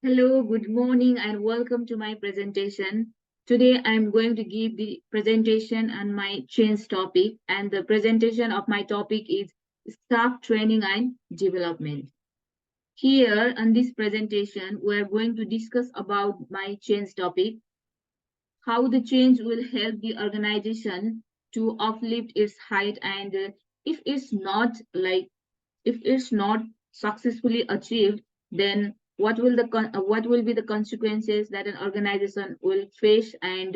Hello, good morning, and welcome to my presentation. Today, I'm going to give the presentation on my change topic, and the presentation of my topic is staff training and development. Here, on this presentation, we're going to discuss about my change topic, how the change will help the organization to uplift its height, and if it's not like if it's not successfully achieved, then what will be the consequences that an organization will face, and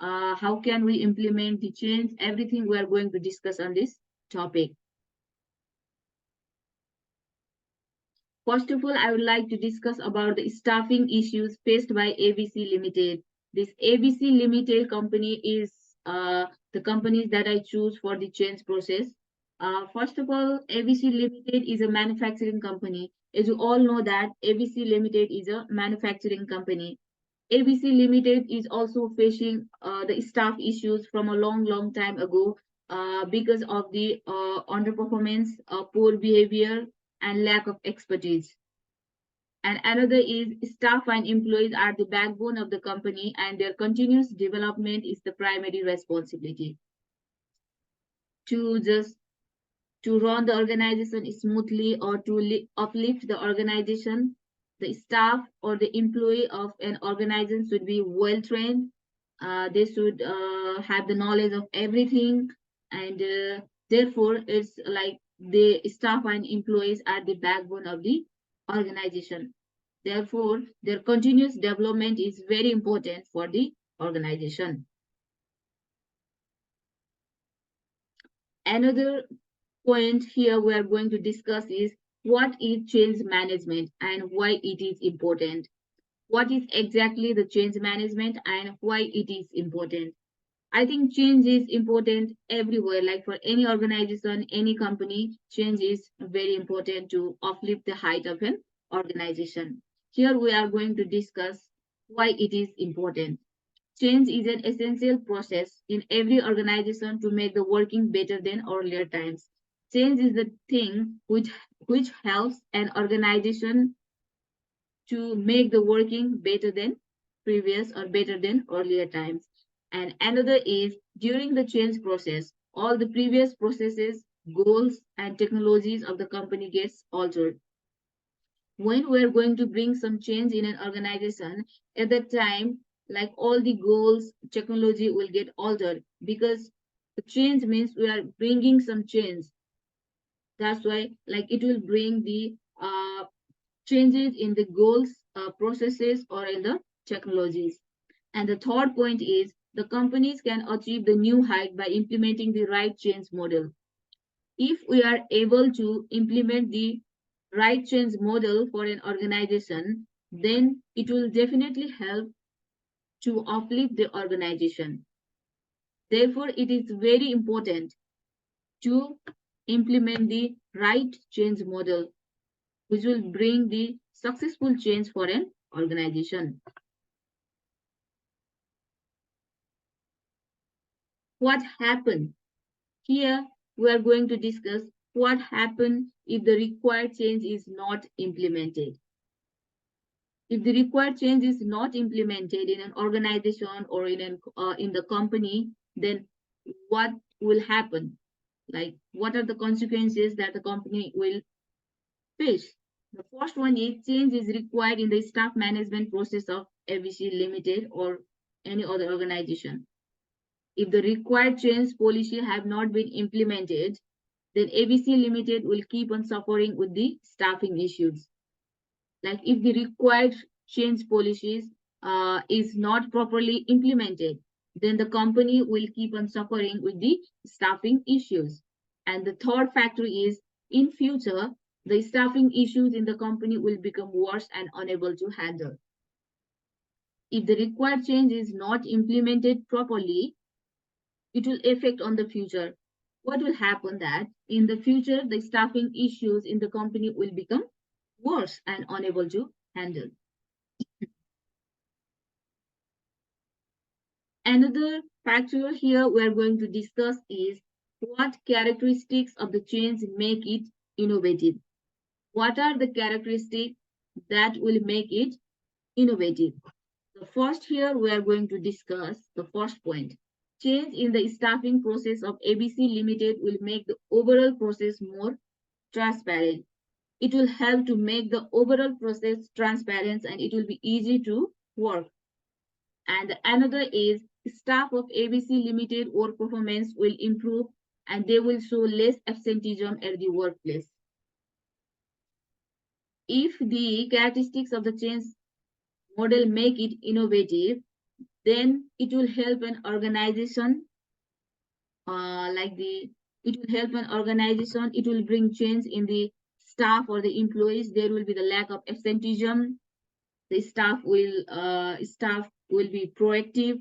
how can we implement the change? Everything we are going to discuss on this topic. First of all, I would like to discuss about the staffing issues faced by ABC Limited. This ABC Limited company is the companies that I choose for the change process. First of all, ABC Limited is a manufacturing company. As you all know that ABC Limited is a manufacturing company. ABC Limited is also facing the staff issues from a long time ago because of the underperformance, poor behavior, and lack of expertise. And another is staff and employees are the backbone of the company, and their continuous development is the primary responsibility. To just to run the organization smoothly or to uplift the organization, the staff or the employee of an organization should be well trained. They should have the knowledge of everything, and therefore it's like the staff and employees are the backbone of the organization. Therefore, their continuous development is very important for the organization. Another point here we are going to discuss is what is change management and why it is important. What is exactly the change management and why it is important? I think change is important everywhere, like for any organization, any company, change is very important to uplift the height of an organization. Here we are going to discuss why it is important. Change is an essential process in every organization to make the working better than earlier times. Change is the thing which helps an organization to make the working better than previous or better than earlier times. And another is during the change process, all the previous processes, goals, and technologies of the company gets altered. When we're going to bring some change in an organization, at that time, like all the goals, technology will get altered because the change means we are bringing some change. That's why, like, it will bring the changes in the goals, processes, or in the technologies. And the third point is the companies can achieve the new height by implementing the right change model. If we are able to implement the right change model for an organization, then it will definitely help to uplift the organization. Therefore, it is very important to implement the right change model, which will bring the successful change for an organization. What happened? Here, we are going to discuss what happens if the required change is not implemented. If the required change is not implemented in an organization or in the company, then what will happen? Like, what are the consequences that the company will face? The first one is change is required in the staff management process of ABC Limited or any other organization. If the required change policy have not been implemented, then ABC Limited will keep on suffering with the staffing issues. Like if the required change policies is not properly implemented, then the company will keep on suffering with the staffing issues. And the third factor is in future, the staffing issues in the company will become worse and unable to handle. If the required change is not implemented properly, it will affect on the future. What will happen that in the future, the staffing issues in the company will become worse and unable to handle. Another factor here we're going to discuss is what characteristics of the change make it innovative. What are the characteristics that will make it innovative. The first here we are going to discuss the first point. Change in the staffing process of ABC Limited will make the overall process more transparent. It will help to make the overall process transparent and it will be easy to work. And another is staff of ABC Limited work performance will improve and they will show less absenteeism at the workplace. If the characteristics of the change model make it innovative, then it will help an organization it will help an organization, it will bring change in the staff or the employees. There will be the lack of absenteeism. The staff will be proactive,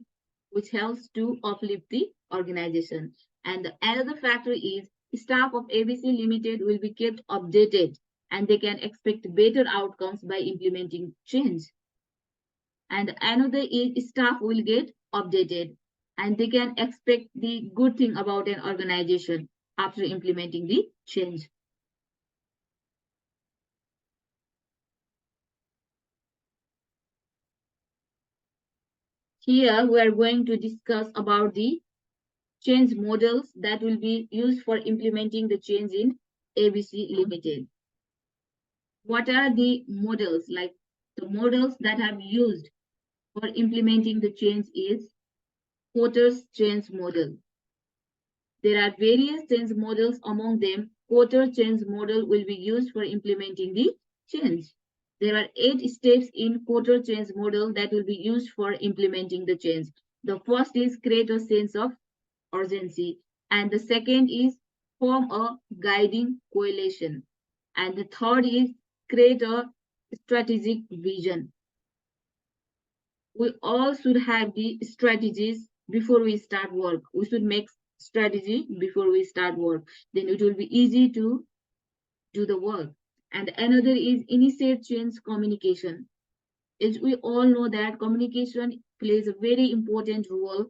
which helps to uplift the organization. And another factor is staff of ABC Limited will be kept updated and they can expect better outcomes by implementing change. And another is staff will get updated and they can expect the good thing about an organization after implementing the change. Here we are going to discuss about the change models that will be used for implementing the change in ABC Limited. What are the models? Like the models that have used for implementing the change is Porter's change model. There are various change models. Among them, Porter change model will be used for implementing the change. There are 8 steps in Porter change model that will be used for implementing the change. The first is create a sense of urgency, and the second is form a guiding coalition, and the third is create a strategic vision. We all should have the strategies before we start work. We should make strategy before we start work. Then it will be easy to do the work. And another is initiate change communication. As we all know that communication plays a very important role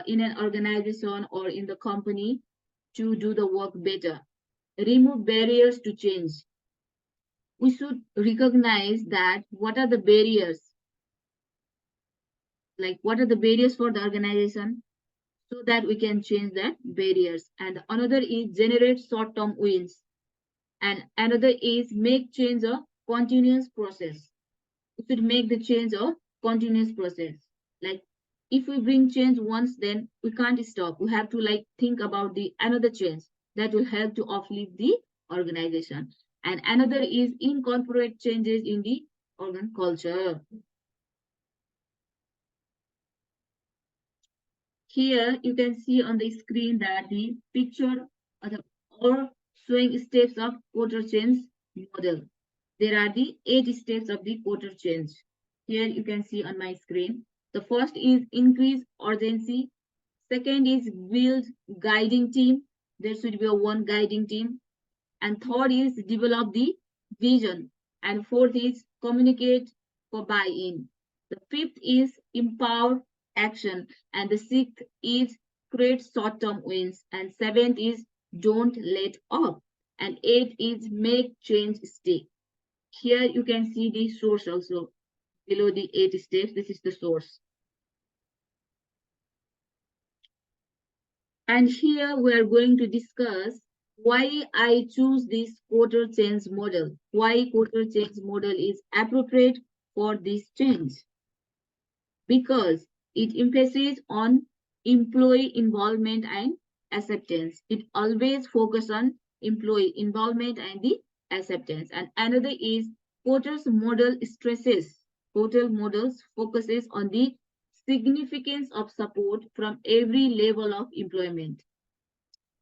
in an organization or in the company to do the work better. Remove barriers to change. We should recognize that what are the barriers, like what are the barriers for the organization, so that we can change that barriers. And another is generate short-term wins. And another is make change a continuous process. We should make the change a continuous process. Like if we bring change once, then we can't stop. We have to like think about the another change that will help to uplift the organization. And another is incorporate changes in the organ culture. Here you can see on the screen that the picture or showing steps of Porter change model. There are the 8 steps of the Porter change. Here you can see on my screen. The first is increase urgency. Second is build guiding team. There should be a one guiding team. And third is develop the vision. And fourth is communicate for buy-in. The fifth is empower action. And the sixth is create short-term wins. And seventh is don't let up. And eighth is make change stick. Here you can see the source also below the 8 steps. This is the source. And here we are going to discuss why I choose this Porter change model. Why Porter change model is appropriate for this change. Because it emphasizes on employee involvement and acceptance. It always focuses on employee involvement and the acceptance. And another is Porter's model stresses. Porter models focuses on the significance of support from every level of employment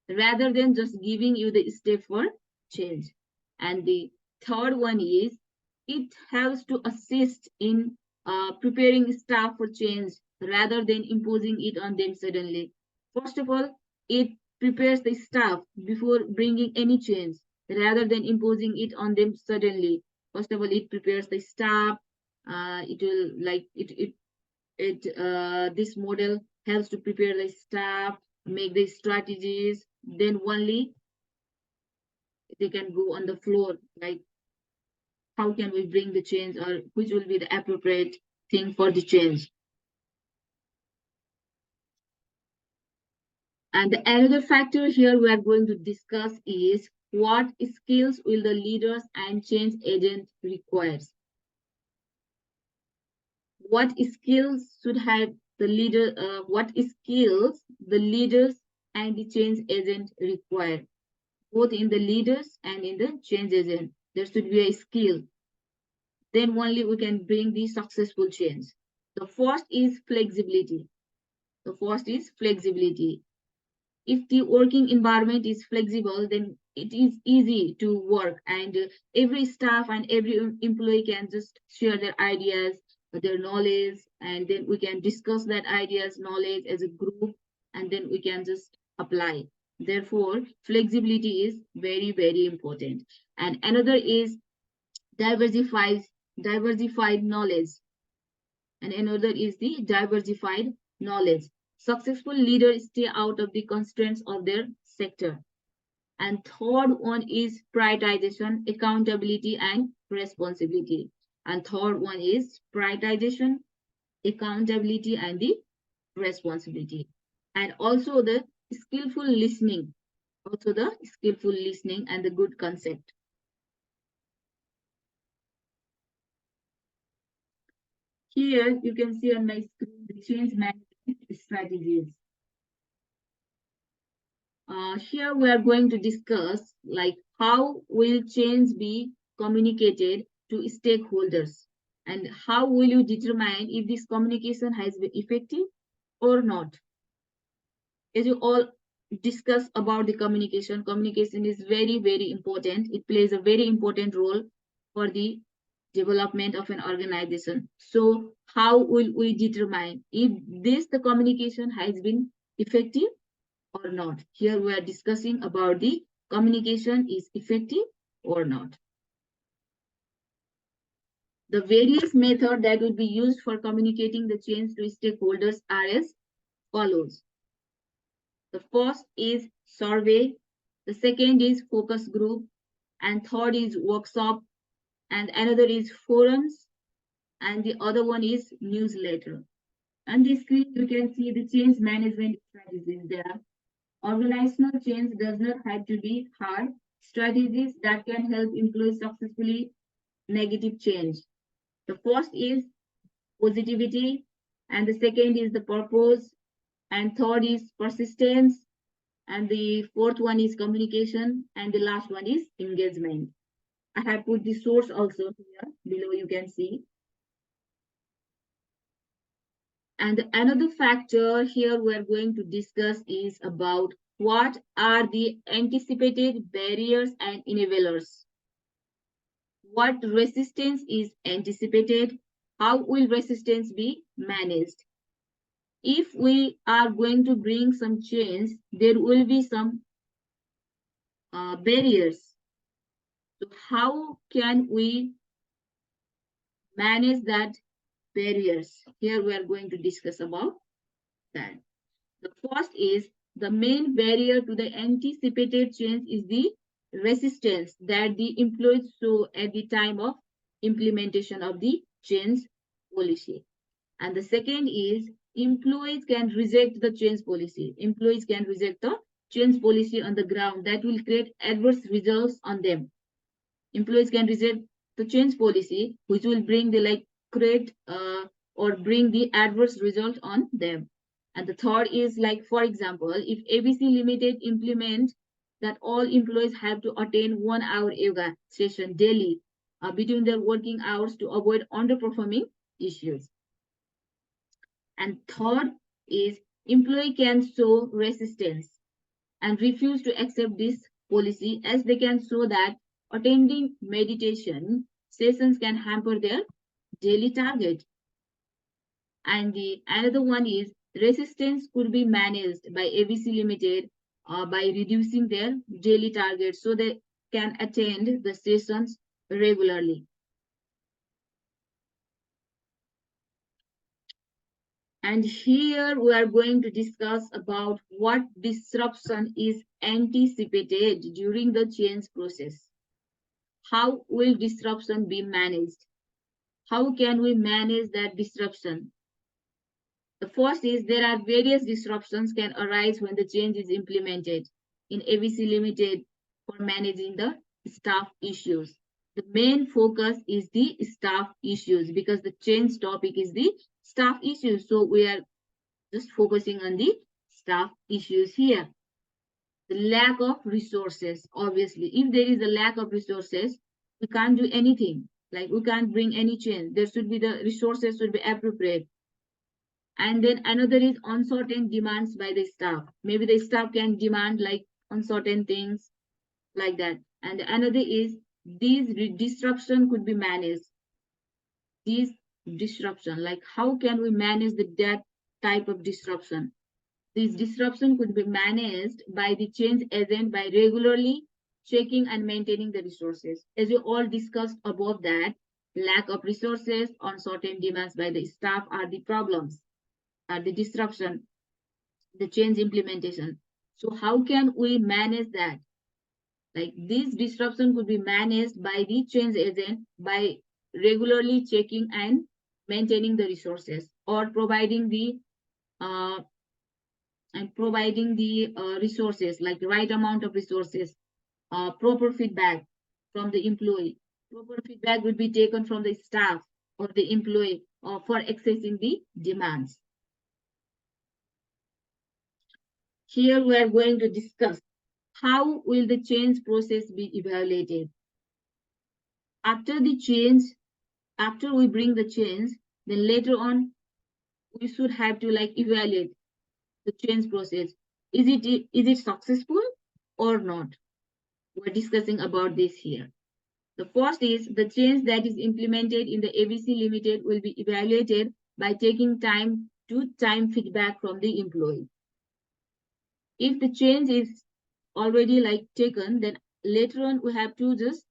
rather than just giving you the step for change. And the third one is it helps to assist in preparing staff for change rather than imposing it on them suddenly. First of all, it prepares the staff before bringing any change rather than imposing it on them suddenly. First of all, it prepares the staff. It will like this model helps to prepare the staff, make the strategies, then only they can go on the floor. Like how can we bring the change, or which will be the appropriate thing for the change. And another factor here we are going to discuss is what skills will the leaders and change agent require. What skills should have the leader, what skills the leaders and the change agent require, both in the leaders and in the change agent. There should be a skill. Then only we can bring the successful change. The first is flexibility. The first is flexibility. If the working environment is flexible, then it is easy to work, and every staff and every employee can just share their ideas, their knowledge, and then we can discuss that ideas, knowledge as a group, and then we can just apply. Therefore, flexibility is very, very important. And another is diversified knowledge. And another is the diversified knowledge. Successful leaders stay out of the constraints of their sector. And third one is prioritization, accountability, and responsibility. And third one is prioritization, accountability, and the responsibility. And also the skillful listening. Also the skillful listening and the good concept. Here you can see on my screen the change management strategies. Here we are going to discuss like how will change be communicated to stakeholders, and how will you determine if this communication has been effective or not. As you all discuss about the communication, communication is very, very important. It plays a very important role for the development of an organization. So how will we determine if the communication has been effective or not? Here we are discussing about the communication is effective or not. The various methods that will be used for communicating the change to stakeholders are as follows. The first is survey, the second is focus group, and third is workshop, and another is forums, and the other one is newsletter. On this screen, you can see the change management strategies there. Organizational change does not have to be hard. Strategies that can help employees successfully negative change. The first is positivity, and the second is the purpose, and third is persistence, and the fourth one is communication, and the last one is engagement. I have put the source also here below, you can see. And another factor here we're going to discuss is about what are the anticipated barriers and enablers. What resistance is anticipated? How will resistance be managed? If we are going to bring some change, there will be some barriers. So how can we manage that barriers? Here we are going to discuss about that. The first is the main barrier to the anticipated change is the resistance that the employees show at the time of implementation of the change policy. And the second is employees can reject the change policy. Employees can reject the change policy on the ground that will create adverse results on them. Employees can reject the change policy, which will bring the create or bring the adverse result on them. And the third is like, for example, if ABC Limited implement that all employees have to attend 1 hour yoga session daily between their working hours to avoid underperforming issues. And third is employee can show resistance and refuse to accept this policy, as they can show that attending meditation sessions can hamper their daily target. And the another one is resistance could be managed by ABC Limited by reducing their daily target so they can attend the sessions regularly. And here we are going to discuss about what disruption is anticipated during the change process. How will disruption be managed? How can we manage that disruption? The first is there are various disruptions can arise when the change is implemented in ABC Limited for managing the staff issues. The main focus is the staff issues because the change topic is the staff issues. So we are just focusing on the staff issues here. The lack of resources, obviously. If there is a lack of resources, we can't do anything. Like we can't bring any change. There should be the resources should be appropriate. And then another is uncertain demands by the staff. Maybe the staff can demand like uncertain things like that. And another is these disruption could be managed. These disruption, like how can we manage that type of disruption? This disruption could be managed by the change agent by regularly checking and maintaining the resources. As we all discussed above that, lack of resources, uncertain demands by the staff are the problems, are the disruption, the change implementation. So how can we manage that? Like this disruption could be managed by the change agent by regularly checking and maintaining the resources or providing the resources, like the right amount of resources, proper feedback from the employee. Proper feedback will be taken from the staff or the employee for accessing the demands. Here we are going to discuss how will the change process be evaluated. After the change, after we bring the change, then later on we should have to like evaluate the change process. Is it successful or not? We're discussing about this here. The first is the change that is implemented in the ABC Limited will be evaluated by taking time to time feedback from the employee. If the change is already like taken, then later on we have to just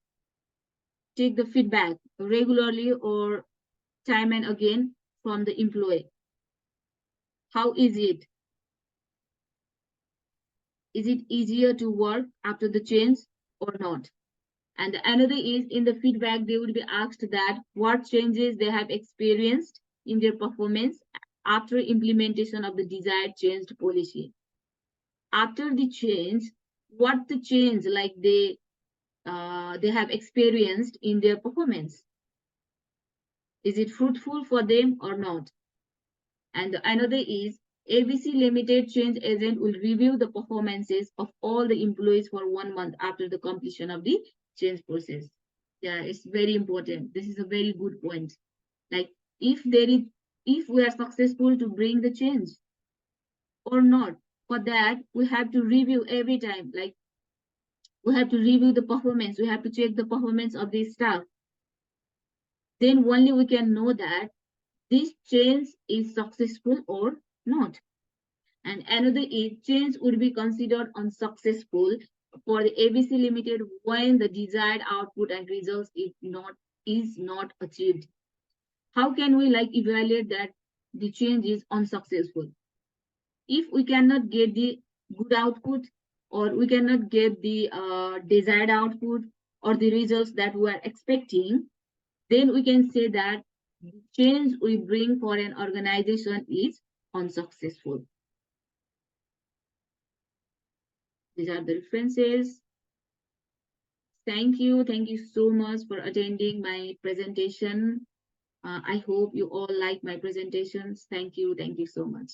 take the feedback regularly or time and again from the employee. How is it? Is it easier to work after the change or not? And another is in the feedback, they would be asked that what changes they have experienced in their performance after implementation of the desired changed policy. After the change, what the change like they have experienced in their performance. Is it fruitful for them or not? And another is ABC Limited change agent will review the performances of all the employees for 1 month after the completion of the change process. Yeah, it's very important. This is a very good point. Like if we are successful to bring the change or not, for that we have to review every time. Like we have to review the performance. We have to check the performance of the staff. Then only we can know that this change is successful or not. And another is change would be considered unsuccessful for the ABC Limited when the desired output and results is not achieved. How can we like evaluate that the change is unsuccessful? If we cannot get the good output or we cannot get the desired output or the results that we are expecting, then we can say that the change we bring for an organization is unsuccessful. These are the references. Thank you. Thank you so much for attending my presentation. I hope you all like my presentations. Thank you. Thank you so much.